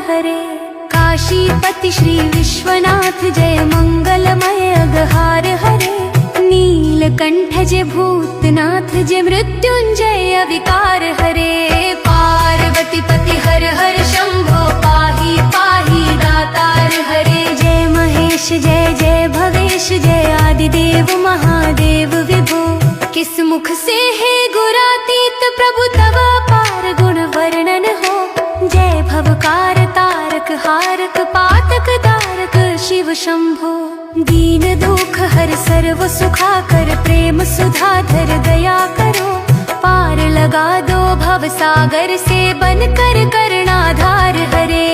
हरे। काशीपति श्री विश्वनाथ जय मंगलमय अगहार हरे। नीलकंठ जय भूतनाथ जय मृत्युंजय विकार हरे। पार्वती पति हर हर शंभो पाहि पाहि दातार हरे। जय महेश जय जय भवेश जय आदिदेव महादेव विभो। किस मुख से है गुरातीत प्रभु तव पार गुण वर्णन हो। जय भवकार तारक हारक पातक दारक शिव शंभो। दीन दुख हर सर्व सुखाकर प्रेम सुधाधर दया करो। पार लगा दो भव सागर से बनकर करणाधार हरे।